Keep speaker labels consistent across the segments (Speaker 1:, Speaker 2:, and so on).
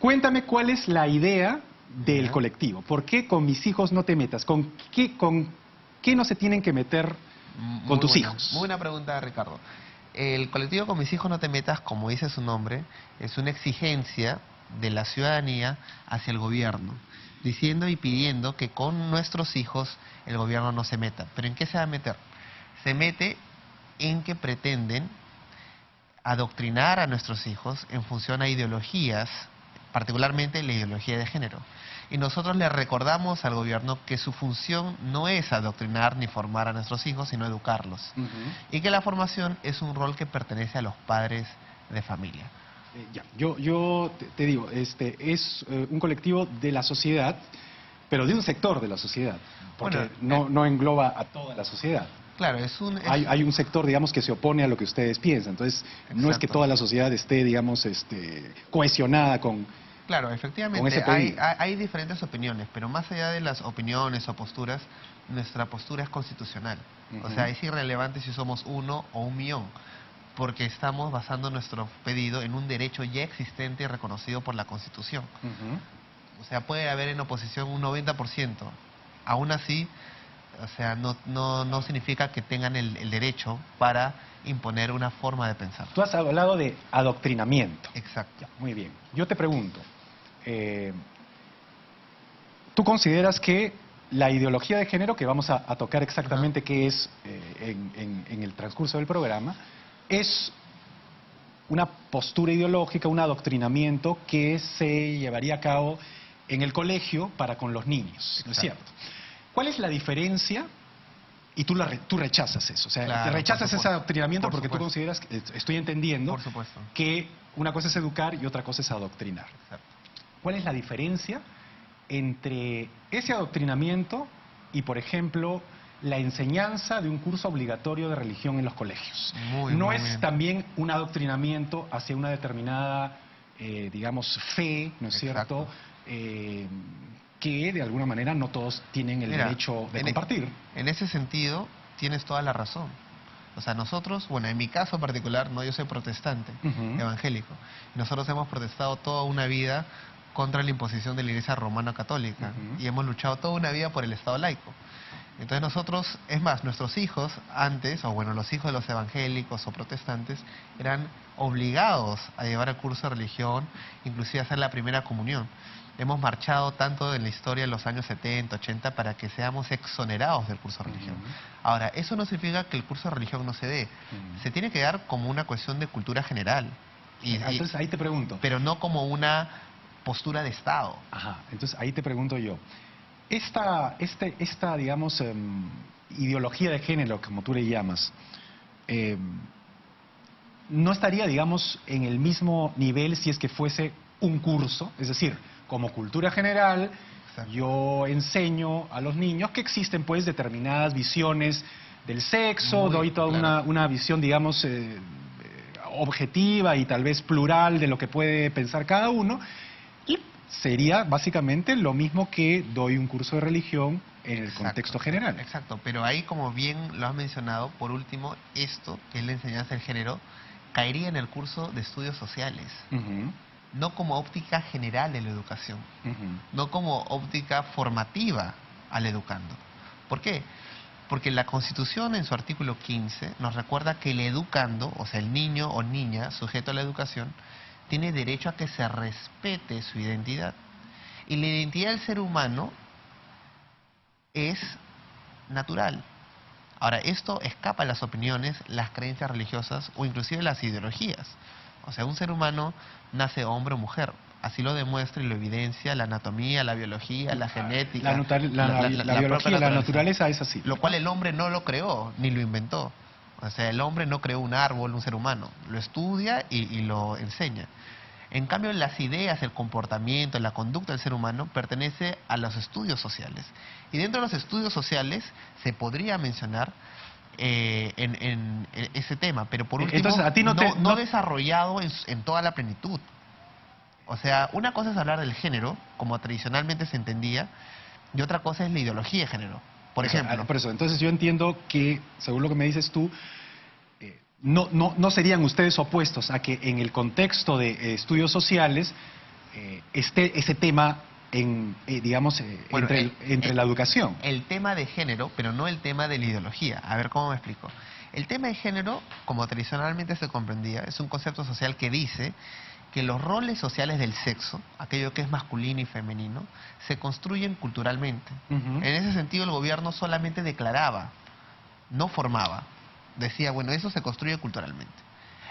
Speaker 1: Cuéntame cuál es la idea del
Speaker 2: Ya.
Speaker 1: colectivo. ¿Por qué con mis hijos no te metas? ¿Con qué no se tienen que meter con tus hijos?
Speaker 2: Muy buena pregunta, Ricardo. El colectivo Con mis hijos no te metas, como dice su nombre, es una exigencia de la ciudadanía hacia el gobierno, diciendo y pidiendo que con nuestros hijos el gobierno no se meta. ¿Pero en qué se va a meter? Se mete en que pretenden adoctrinar a nuestros hijos en función a ideologías, particularmente la ideología de género. Y nosotros le recordamos al gobierno que su función no es adoctrinar ni formar a nuestros hijos, sino educarlos. Y que la formación es un rol que pertenece a los padres de familia.
Speaker 1: Ya, yo te digo, es un colectivo de la sociedad, pero de un sector de la sociedad, porque no engloba a toda la sociedad.
Speaker 2: Claro,
Speaker 1: Hay un sector, digamos, que se opone a lo que ustedes piensan. Entonces, no es que toda la sociedad esté, digamos, cohesionada con...
Speaker 2: Claro, efectivamente, hay diferentes opiniones, pero más allá de las opiniones o posturas, nuestra postura es constitucional. O sea, es irrelevante si somos 1 o 1 millón, porque estamos basando nuestro pedido en un derecho ya existente y reconocido por la Constitución. O sea, puede haber en oposición un 90%. Aún así, o sea, no significa que tengan el derecho para imponer una forma de pensar.
Speaker 1: Tú has hablado de adoctrinamiento.
Speaker 2: Exacto.
Speaker 1: Ya, muy bien. Yo te pregunto, ¿tú consideras que la ideología de género, que vamos a tocar exactamente qué es en el transcurso del programa, es una postura ideológica, un adoctrinamiento que se llevaría a cabo en el colegio para con los niños, ¿no es cierto? ¿Cuál es la diferencia? Y tú rechazas eso, o sea,
Speaker 2: Claro,
Speaker 1: te rechazas ese adoctrinamiento porque tú consideras, estoy entendiendo,
Speaker 2: por supuesto,
Speaker 1: que una cosa es educar y otra cosa es adoctrinar.
Speaker 2: Exacto.
Speaker 1: ¿Cuál es la diferencia entre ese adoctrinamiento y, por ejemplo, la enseñanza de un curso obligatorio de religión en los colegios? ¿No es también un adoctrinamiento hacia una determinada, digamos, fe, ¿no es cierto?, que de alguna manera no todos tienen el derecho de compartir?
Speaker 2: En ese sentido, tienes toda la razón. O sea, nosotros, bueno, en mi caso particular, no, yo soy protestante, evangélico. Nosotros hemos protestado toda una vida contra la imposición de la Iglesia Romana Católica y hemos luchado toda una vida por el Estado laico. Entonces nosotros, es más, nuestros hijos antes, o bueno, los hijos de los evangélicos o protestantes, eran obligados a llevar el curso de religión, inclusive a hacer la primera comunión. Hemos marchado tanto en la historia de los años 70, 80 para que seamos exonerados del curso de religión. Ahora, eso no significa que el curso de religión no se dé. Se tiene que dar como una cuestión de cultura general.
Speaker 1: Entonces ahí te pregunto.
Speaker 2: Pero no como una postura de Estado.
Speaker 1: Ajá, entonces ahí te pregunto yo. Esta digamos, ideología de género, como tú le llamas, ¿no estaría, digamos, en el mismo nivel si es que fuese un curso? Es decir, como cultura general, yo enseño a los niños que existen, pues, determinadas visiones del sexo, doy toda una visión, digamos, objetiva y tal vez plural de lo que puede pensar cada uno, y sería básicamente lo mismo que doy un curso de religión en el contexto general.
Speaker 2: Exacto, pero ahí, como bien lo has mencionado, por último, esto, que es la enseñanza del género, caería en el curso de estudios sociales. No como óptica general de la educación, no como óptica formativa al educando. ¿Por qué? Porque la Constitución, en su artículo 15, nos recuerda que el educando, o sea, el niño o niña sujeto a la educación, tiene derecho a que se respete su identidad. Y la identidad del ser humano es natural. Ahora, esto escapa a las opiniones, las creencias religiosas o inclusive las ideologías. O sea, un ser humano nace hombre o mujer. Así lo demuestra y lo evidencia la anatomía, la biología, la genética.
Speaker 1: La biología, la naturaleza es así.
Speaker 2: Lo cual el hombre no lo creó, ni lo inventó. O sea, el hombre no creó un árbol, un ser humano. Lo estudia y lo enseña. En cambio, las ideas, el comportamiento, la conducta del ser humano pertenece a los estudios sociales. Y dentro de los estudios sociales se podría mencionar en ese tema, pero por último, entonces, a ti no desarrollado en toda la plenitud. O sea, una cosa es hablar del género, como tradicionalmente se entendía, y otra cosa es la ideología de género. Por ejemplo.
Speaker 1: Por eso, entonces yo entiendo que, según lo que me dices tú, no serían ustedes opuestos a que en el contexto de estudios sociales ese tema digamos,
Speaker 2: Bueno,
Speaker 1: entre la educación.
Speaker 2: El tema de género, pero no el tema de la ideología. A ver, ¿cómo me explico? El tema de género, como tradicionalmente se comprendía, es un concepto social que dice que los roles sociales del sexo, aquello que es masculino y femenino, se construyen culturalmente. En ese sentido, el gobierno solamente declaraba, no formaba. Decía, bueno, eso se construye culturalmente.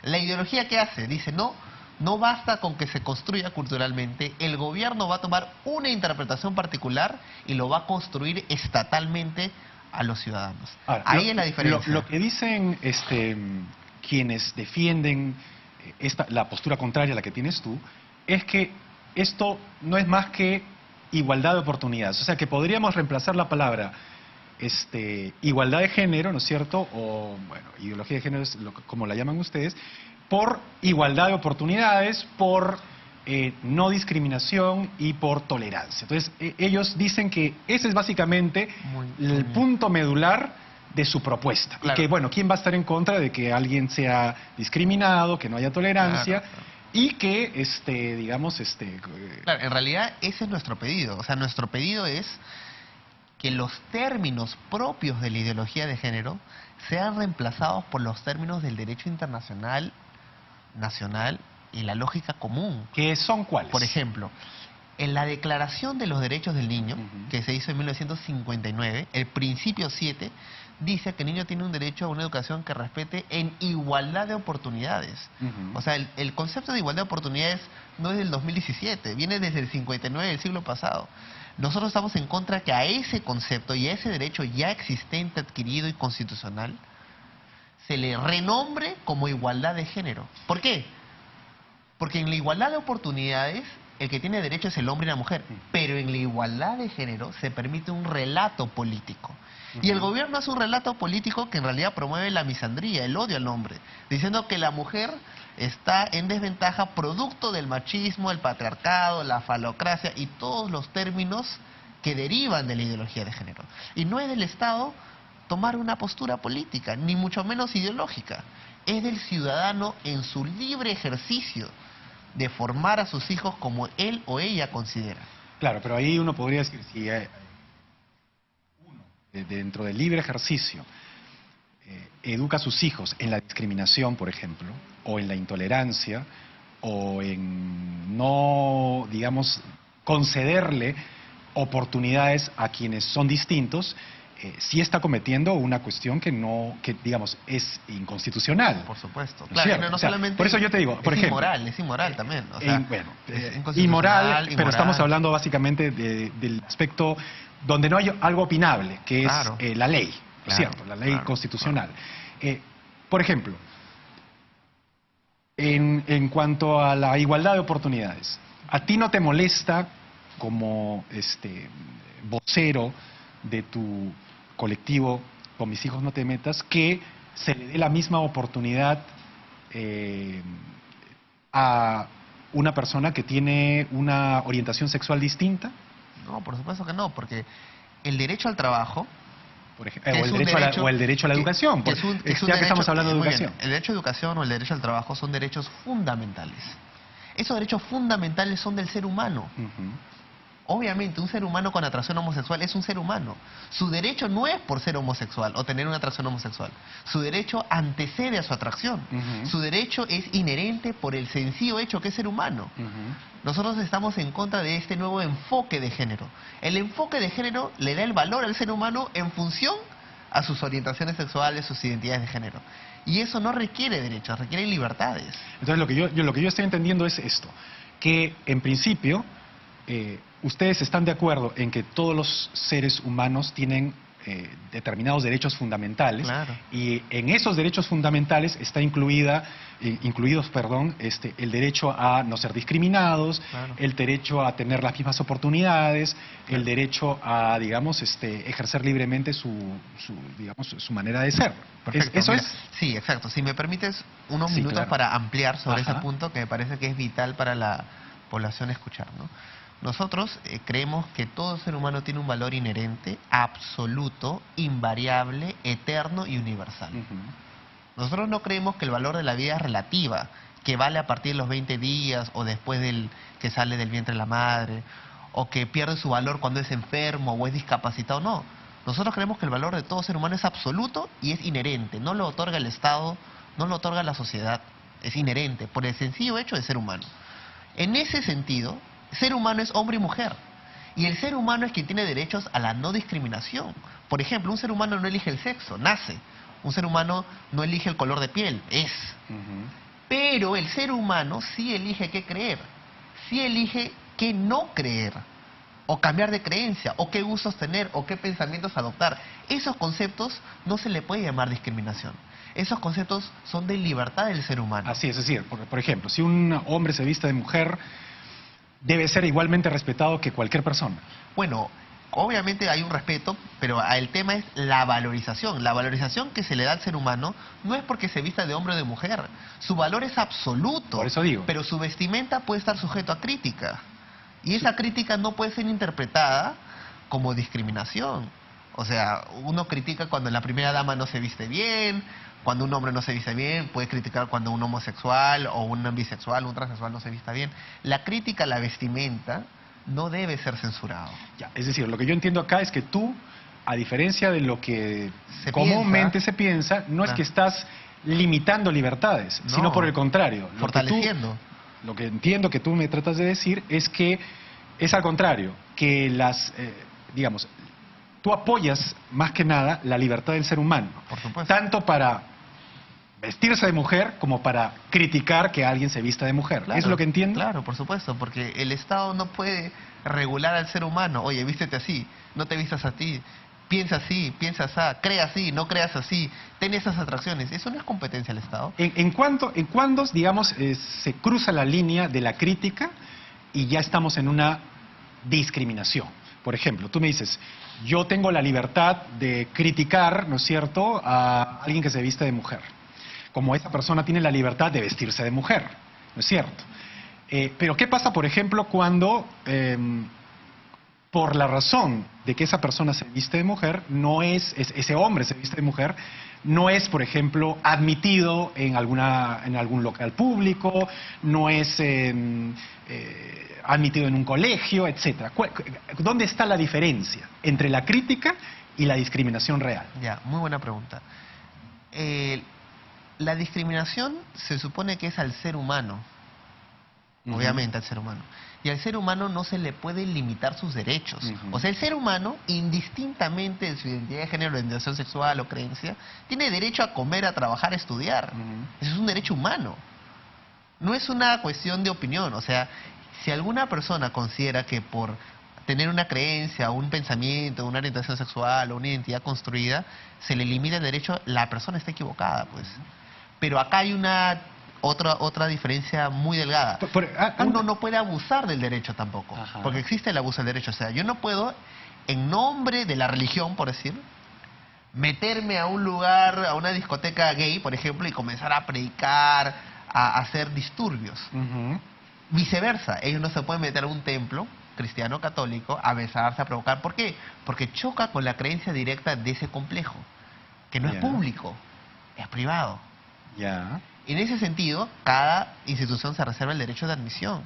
Speaker 2: La ideología, ¿qué hace? Dice, no basta con que se construya culturalmente, el gobierno va a tomar una interpretación particular y lo va a construir estatalmente a los ciudadanos.
Speaker 1: Ahora,
Speaker 2: Ahí es la diferencia.
Speaker 1: Lo que dicen quienes defienden la postura contraria a la que tienes tú, es que esto no es más que igualdad de oportunidades. O sea, que podríamos reemplazar la palabra igualdad de género, ¿no es cierto? O, bueno, ideología de género es como la llaman ustedes, por igualdad de oportunidades, por no discriminación y por tolerancia. Entonces, ellos dicen que ese es básicamente el punto medular de su propuesta. Claro. Y que, bueno, ¿quién va a estar en contra de que alguien sea discriminado, que no haya tolerancia? Claro. Y que, digamos,
Speaker 2: Claro, en realidad ese es nuestro pedido. O sea, nuestro pedido es que los términos propios de la ideología de género sean reemplazados por los términos del derecho internacional, nacional y la lógica común.
Speaker 1: ¿Qué son cuáles?
Speaker 2: Por ejemplo, en la Declaración de los Derechos del Niño, que se hizo en 1959, el principio 7 dice que el niño tiene un derecho a una educación que respete en igualdad de oportunidades. O sea, el concepto de igualdad de oportunidades no es del 2017, viene desde el 59 del siglo pasado. Nosotros estamos en contra que a ese concepto y a ese derecho ya existente, adquirido y constitucional, se le renombre como igualdad de género. ¿Por qué? Porque en la igualdad de oportunidades, el que tiene derecho es el hombre y la mujer, pero en la igualdad de género se permite un relato político. Y el gobierno hace un relato político que en realidad promueve la misandría, el odio al hombre, diciendo que la mujer está en desventaja producto del machismo, el patriarcado, la falocracia y todos los términos que derivan de la ideología de género. Y no es del Estado tomar una postura política, ni mucho menos ideológica. Es del ciudadano en su libre ejercicio de formar a sus hijos como él o ella considera.
Speaker 1: Claro, pero ahí uno podría decir, si uno, dentro del libre ejercicio, educa a sus hijos en la discriminación, por ejemplo, o en la intolerancia, o en no, digamos, concederle oportunidades a quienes son distintos, sí está cometiendo una cuestión que digamos, es inconstitucional.
Speaker 2: Por supuesto.
Speaker 1: ¿No? Claro, no solamente... Por eso yo te digo, por ejemplo...
Speaker 2: Es inmoral también. O sea,
Speaker 1: inmoral, pero estamos hablando básicamente del aspecto donde no hay algo opinable, que es la ley, ¿cierto? La ley constitucional. Por ejemplo, en cuanto a la igualdad de oportunidades, ¿a ti no te molesta como vocero de tu colectivo Con Mis Hijos No Te Metas que se le dé la misma oportunidad a una persona que tiene una orientación sexual distinta?
Speaker 2: No, por supuesto que no, porque el derecho al trabajo,
Speaker 1: por ejemplo, o el derecho a la educación, ya que estamos hablando de educación.
Speaker 2: Bien, el derecho a educación o el derecho al trabajo son derechos fundamentales. Esos derechos fundamentales son del ser humano. Obviamente, un ser humano con atracción homosexual es un ser humano. Su derecho no es por ser homosexual o tener una atracción homosexual. Su derecho antecede a su atracción. Su derecho es inherente por el sencillo hecho que es ser humano. Nosotros estamos en contra de este nuevo enfoque de género. El enfoque de género le da el valor al ser humano en función a sus orientaciones sexuales, sus identidades de género. Y eso no requiere derechos, requiere libertades.
Speaker 1: Entonces, lo que yo estoy entendiendo es esto, que en principio... ustedes están de acuerdo en que todos los seres humanos tienen determinados derechos fundamentales, y en esos derechos fundamentales está incluidos, el derecho a no ser discriminados, el derecho a tener las mismas oportunidades, el derecho a, digamos, ejercer libremente su manera de ser.
Speaker 2: Perfecto,
Speaker 1: ¿Eso es?
Speaker 2: Sí, exacto. Si me permites unos minutos para ampliar sobre ese punto que me parece que es vital para la población escuchar, ¿no? Nosotros creemos que todo ser humano tiene un valor inherente, absoluto, invariable, eterno y universal. Nosotros no creemos que el valor de la vida es relativa, que vale a partir de los 20 días o después del que sale del vientre de la madre, o que pierde su valor cuando es enfermo o es discapacitado. No, nosotros creemos que el valor de todo ser humano es absoluto y es inherente. No lo otorga el Estado, no lo otorga la sociedad. Es inherente por el sencillo hecho de ser humano. En ese sentido, ser humano es hombre y mujer. Y el ser humano es quien tiene derechos a la no discriminación. Por ejemplo, un ser humano no elige el sexo, nace. Un ser humano no elige el color de piel, es. Pero el ser humano sí elige qué creer, sí elige qué no creer, o cambiar de creencia, o qué gustos tener, o qué pensamientos adoptar. Esos conceptos no se le puede llamar discriminación. Esos conceptos son de libertad del ser humano.
Speaker 1: Así es decir, por ejemplo, si un hombre se viste de mujer, debe ser igualmente respetado que cualquier persona.
Speaker 2: Bueno, obviamente hay un respeto, pero el tema es la valorización. La valorización que se le da al ser humano no es porque se vista de hombre o de mujer. Su valor es absoluto.
Speaker 1: Por eso digo.
Speaker 2: Pero su vestimenta puede estar sujeto a crítica. Y esa crítica no puede ser interpretada como discriminación. O sea, uno critica cuando la primera dama no se viste bien, cuando un hombre no se viste bien, puede criticar cuando un homosexual o un bisexual, un transexual no se vista bien. La crítica a la vestimenta no debe ser censurado.
Speaker 1: Ya, es decir, lo que yo entiendo acá es que tú, a diferencia de lo que
Speaker 2: comúnmente
Speaker 1: se piensa, no es que estás limitando libertades,
Speaker 2: no,
Speaker 1: sino por el contrario.
Speaker 2: Fortaleciendo.
Speaker 1: Lo que entiendo que tú me tratas de decir es que es al contrario, que digamos, tú apoyas más que nada la libertad del ser humano.
Speaker 2: Por supuesto.
Speaker 1: Tanto para vestirse de mujer como para criticar que alguien se vista de mujer.
Speaker 2: Claro,
Speaker 1: ¿Es lo que entiendo?
Speaker 2: Claro, por supuesto, porque el Estado no puede regular al ser humano. Oye, vístete así, no te vistas así, piensa así, crea así, no creas así, ten esas atracciones. Eso no es competencia del Estado.
Speaker 1: ¿En cuándo, digamos, se cruza la línea de la crítica y ya estamos en una discriminación? Por ejemplo, tú me dices, yo tengo la libertad de criticar, ¿no es cierto?, a alguien que se viste de mujer, como esa persona tiene la libertad de vestirse de mujer, ¿no es cierto? Pero ¿qué pasa, por ejemplo, cuando, por la razón de que esa persona se viste de mujer, ese hombre se viste de mujer, no es, por ejemplo, admitido en algún local público, no es admitido en un colegio, etcétera? ¿Dónde está la diferencia entre la crítica y la discriminación real?
Speaker 2: Ya, muy buena pregunta. La discriminación se supone que es al ser humano, obviamente al ser humano. Y al ser humano no se le puede limitar sus derechos. O sea, el ser humano, indistintamente de su identidad de género, orientación sexual o creencia, tiene derecho a comer, a trabajar, a estudiar. Eso es un derecho humano. No es una cuestión de opinión. O sea, si alguna persona considera que por tener una creencia, un pensamiento, una orientación sexual o una identidad construida, se le limita el derecho, la persona está equivocada, pues. Pero acá hay otra diferencia muy delgada. Uno no puede abusar del derecho tampoco, porque existe el abuso del derecho. O sea, yo no puedo, en nombre de la religión, por decir, meterme a un lugar, a una discoteca gay, por ejemplo, y comenzar a predicar, a hacer disturbios. Viceversa, ellos no se pueden meter a un templo cristiano católico a besarse, a provocar. ¿Por qué? Porque choca con la creencia directa de ese complejo, que no es público, es privado. En ese sentido, cada institución se reserva el derecho de admisión.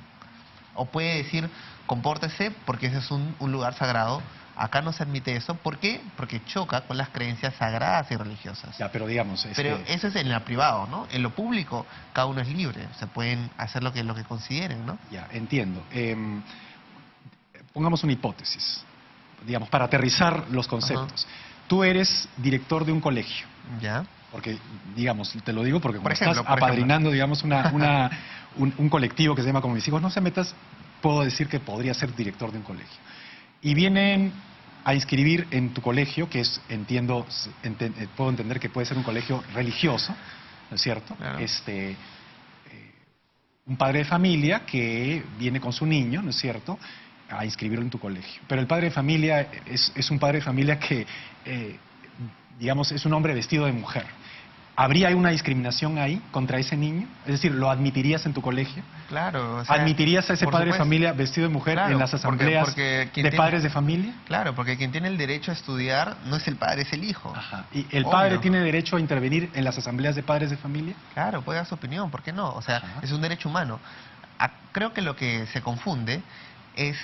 Speaker 2: O puede decir, compórtese porque ese es un lugar sagrado. Acá no se admite eso. ¿Por qué? Porque choca con las creencias sagradas y religiosas.
Speaker 1: Ya, pero digamos...
Speaker 2: Pero eso es en lo privado, ¿no? En lo público, cada uno es libre. Se pueden hacer lo que consideren, ¿no?
Speaker 1: Ya, entiendo. Pongamos una hipótesis, digamos, para aterrizar los conceptos. Tú eres director de un colegio.
Speaker 2: Ya.
Speaker 1: Porque, digamos, te lo digo porque como
Speaker 2: estás
Speaker 1: apadrinando, digamos, un colectivo que se llama Como Mis Hijos No Se Metas, puedo decir que podría ser director de un colegio. Y vienen a inscribir en tu colegio, que es, puedo entender que puede ser un colegio religioso, ¿no es cierto?
Speaker 2: Claro.
Speaker 1: Un padre de familia que viene con su niño, ¿no es cierto?, a inscribirlo en tu colegio. Pero el padre de familia es un padre de familia que, digamos, es un hombre vestido de mujer. ¿habría una discriminación ahí contra ese niño? Es decir, ¿lo admitirías en tu colegio?
Speaker 2: Claro. O sea,
Speaker 1: ¿admitirías a ese padre de
Speaker 2: supuesto.
Speaker 1: familia vestido de mujer
Speaker 2: Claro,
Speaker 1: en las asambleas
Speaker 2: porque
Speaker 1: de padres de familia?
Speaker 2: Claro, porque quien tiene el derecho a estudiar no es el padre, es el hijo.
Speaker 1: Ajá. ¿Y el
Speaker 2: Obvio.
Speaker 1: padre tiene derecho a intervenir en las asambleas de padres de familia?
Speaker 2: Claro, puede dar su opinión, ¿por qué no? O sea,
Speaker 1: Ajá.
Speaker 2: es un derecho humano. Creo que lo que se confunde es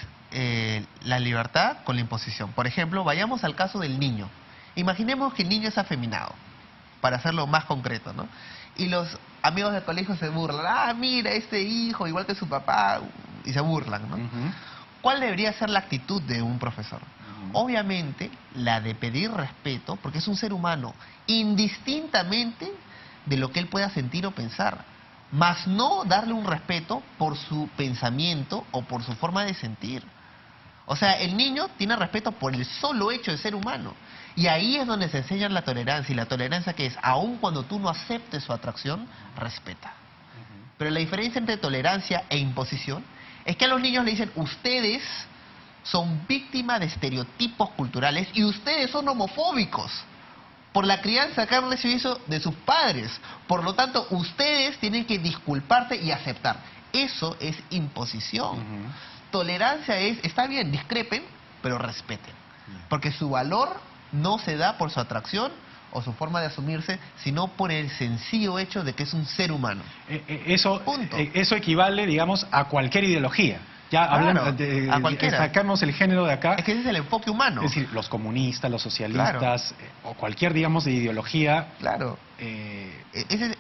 Speaker 2: la libertad con la imposición. Por ejemplo, vayamos al caso del niño. Imaginemos que el niño es afeminado, para hacerlo más concreto, ¿no? Y los amigos del colegio se burlan. Ah, mira, este hijo, igual que su papá, y se burlan, ¿no? ¿Cuál debería ser la actitud de un profesor? Obviamente, la de pedir respeto, porque es un ser humano, indistintamente de lo que él pueda sentir o pensar, más no darle un respeto por su pensamiento o por su forma de sentir. O sea, el niño tiene respeto por el solo hecho de ser humano. Y ahí es donde se enseña la tolerancia. Y la tolerancia que es, aun cuando tú no aceptes su atracción, respeta. Pero la diferencia entre tolerancia e imposición es que a los niños le dicen, ustedes son víctimas de estereotipos culturales y ustedes son homofóbicos por la crianza que han recibido de sus padres. Por lo tanto, ustedes tienen que disculparse y aceptar. Eso es imposición. Tolerancia es, está bien, discrepen, pero respeten. Porque su valor no se da por su atracción o su forma de asumirse, sino por el sencillo hecho de que es un ser humano.
Speaker 1: Eso equivale, digamos, a cualquier ideología. Ya
Speaker 2: Claro,
Speaker 1: hablando
Speaker 2: a cualquiera.
Speaker 1: sacamos el género de acá.
Speaker 2: Es que ese es el enfoque humano.
Speaker 1: Es decir, los comunistas, los socialistas, o cualquier, digamos, de ideología.
Speaker 2: Claro.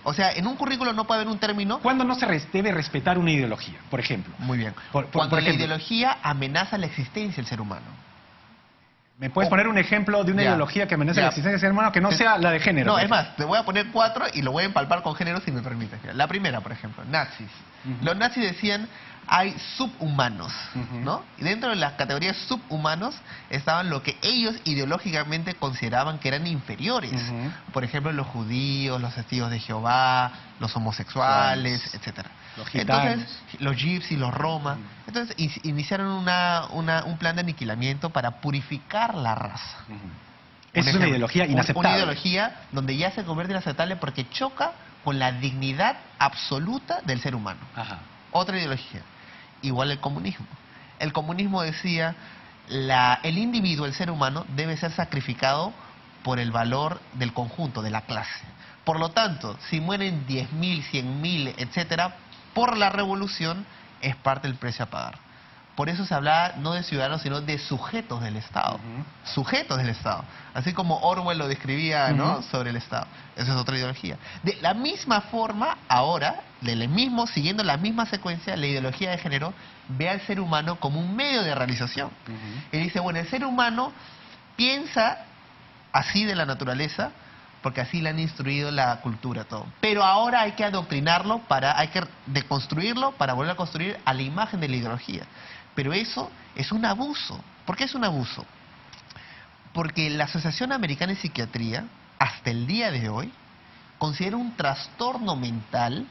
Speaker 2: O sea, en un currículo no puede haber un término.
Speaker 1: ¿Cuándo no se debe respetar una ideología, por ejemplo?
Speaker 2: Muy bien.
Speaker 1: Cuando
Speaker 2: Cuando la
Speaker 1: ejemplo,
Speaker 2: ideología amenaza la existencia del ser humano.
Speaker 1: ¿me puedes poner un ejemplo de una ideología que amenaza la existencia del ser humano que no sea la de género?
Speaker 2: No, es más, te voy a poner 4 y lo voy a empalpar con género si me permites. La primera, por ejemplo, nazis. Los nazis decían, hay subhumanos, ¿no? Y dentro de las categorías subhumanos estaban lo que ellos ideológicamente consideraban que eran inferiores. Por ejemplo, los judíos, los testigos de Jehová, los homosexuales, etcétera.
Speaker 1: Los gitanos.
Speaker 2: Entonces, los gypsies, los romas. Entonces, iniciaron un plan de aniquilamiento para purificar la raza.
Speaker 1: Esa es una ideología inaceptable.
Speaker 2: Una ideología donde ya se convierte inaceptable porque choca con la dignidad absoluta del ser humano. Otra ideología, igual el comunismo. El comunismo decía, el individuo, el ser humano, debe ser sacrificado por el valor del conjunto, de la clase. Por lo tanto, si mueren 10.000, 100.000, etcétera, por la revolución, es parte del precio a pagar. Por eso se hablaba no de ciudadanos, sino de sujetos del Estado. Sujetos del Estado. Así como Orwell lo describía, ¿no?, sobre el Estado. Esa es otra ideología. De la misma forma, ahora, siguiendo la misma secuencia, la ideología de género ve al ser humano como un medio de realización. Y dice, bueno, el ser humano piensa así de la naturaleza, porque así le han instruido la cultura, todo. Pero ahora hay que adoctrinarlo, hay que deconstruirlo para volver a construir a la imagen de la ideología. Pero eso es un abuso. ¿Por qué es un abuso? Porque la Asociación Americana de Psiquiatría, hasta el día de hoy, considera un trastorno mental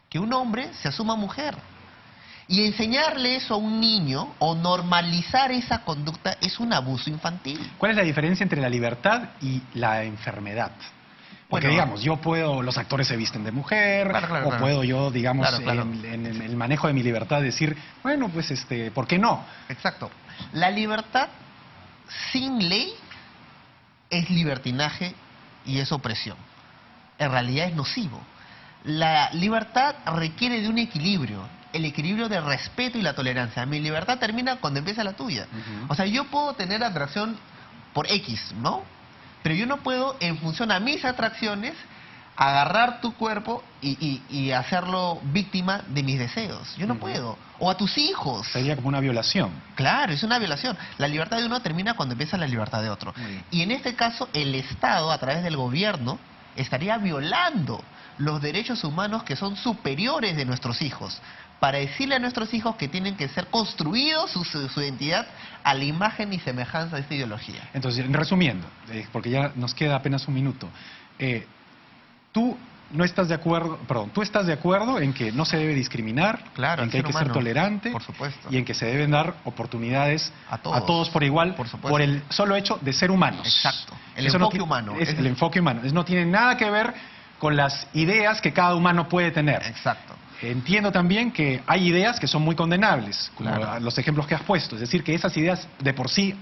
Speaker 2: que un hombre se asuma mujer. Y enseñarle eso a un niño o normalizar esa conducta es un abuso infantil.
Speaker 1: ¿Cuál es la diferencia entre la libertad y la enfermedad? Porque, digamos, los actores se visten de mujer, puedo yo, digamos, en el manejo de mi libertad decir, bueno, pues, ¿por qué no?
Speaker 2: Exacto. La libertad sin ley es libertinaje y es opresión. En realidad es nocivo. La libertad requiere de un equilibrio. El equilibrio de respeto y la tolerancia. Mi libertad termina cuando empieza la tuya. O sea, yo puedo tener atracción por X, ¿no? Pero yo no puedo, en función a mis atracciones, agarrar tu cuerpo y hacerlo víctima de mis deseos. Yo no puedo. O a tus hijos.
Speaker 1: Sería como una violación.
Speaker 2: Claro, es una violación. La libertad de uno termina cuando empieza la libertad de otro. Y en este caso, el Estado, a través del gobierno, estaría violando los derechos humanos que son superiores de nuestros hijos, para decirle a nuestros hijos que tienen que ser construidos su identidad a la imagen y semejanza de esta ideología.
Speaker 1: Entonces, resumiendo, porque ya nos queda apenas un minuto, tú no estás de acuerdo, perdón, tú estás de acuerdo en que no se debe discriminar,
Speaker 2: Claro,
Speaker 1: en que hay que ser tolerante,
Speaker 2: por supuesto,
Speaker 1: y en que se deben dar oportunidades
Speaker 2: a todos
Speaker 1: por igual, por el solo hecho de ser humanos.
Speaker 2: Exacto, el
Speaker 1: Eso
Speaker 2: enfoque humano.
Speaker 1: Es el enfoque humano. No tiene nada que ver con las ideas que cada humano puede tener.
Speaker 2: Exacto.
Speaker 1: Entiendo también que hay ideas que son muy condenables, como
Speaker 2: Claro.
Speaker 1: los ejemplos que has puesto. Es decir, que esas ideas de por sí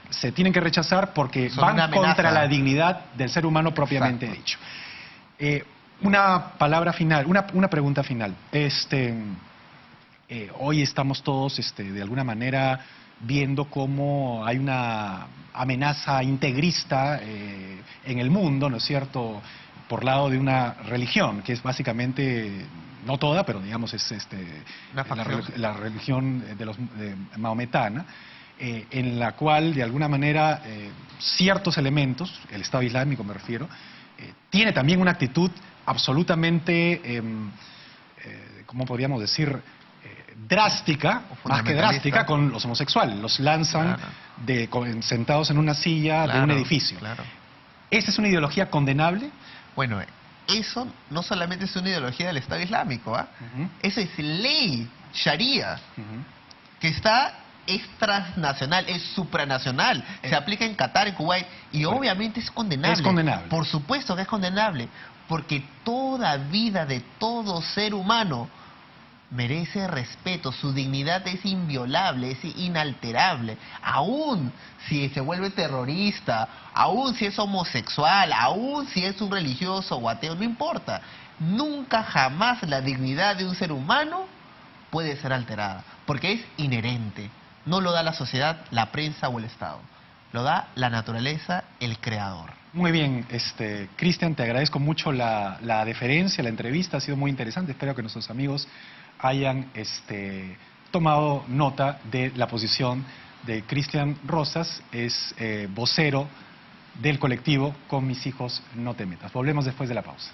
Speaker 1: se tienen que rechazar porque
Speaker 2: Son una
Speaker 1: van
Speaker 2: amenaza.
Speaker 1: contra la dignidad del ser humano propiamente
Speaker 2: Exacto.
Speaker 1: dicho. Una palabra final, una pregunta final. Hoy estamos todos, de alguna manera, viendo cómo hay una amenaza integrista en el mundo, ¿no es cierto?, por lado de una religión, que es básicamente, no toda, pero digamos es
Speaker 2: Una facción.
Speaker 1: la religión maometana, en la cual, de alguna manera, ciertos elementos, el Estado Islámico me refiero, tiene también una actitud absolutamente, ¿cómo podríamos decir?, drástica, más que drástica, con los homosexuales. Los lanzan sentados en una silla de un edificio.
Speaker 2: Claro.
Speaker 1: ¿Esa es una ideología condenable?
Speaker 2: Bueno, eso no solamente es una ideología del Estado Islámico, eso es ley, Sharia, que es transnacional, es supranacional, se aplica en Qatar, en Kuwait, y obviamente es condenable.
Speaker 1: Es condenable.
Speaker 2: Por supuesto que es condenable, porque toda vida de todo ser humano merece respeto, su dignidad es inviolable, es inalterable, aún si se vuelve terrorista, aún si es homosexual, aún si es un religioso o ateo, no importa, nunca jamás la dignidad de un ser humano puede ser alterada, porque es inherente, no lo da la sociedad, la prensa o el Estado, lo da la naturaleza, el creador.
Speaker 1: Muy bien, Cristian, te agradezco mucho la deferencia, la entrevista, ha sido muy interesante, espero que nuestros amigos hayan tomado nota de la posición de Cristian Rosas, es vocero del colectivo Con Mis Hijos No Te Metas. Volvemos después de la pausa.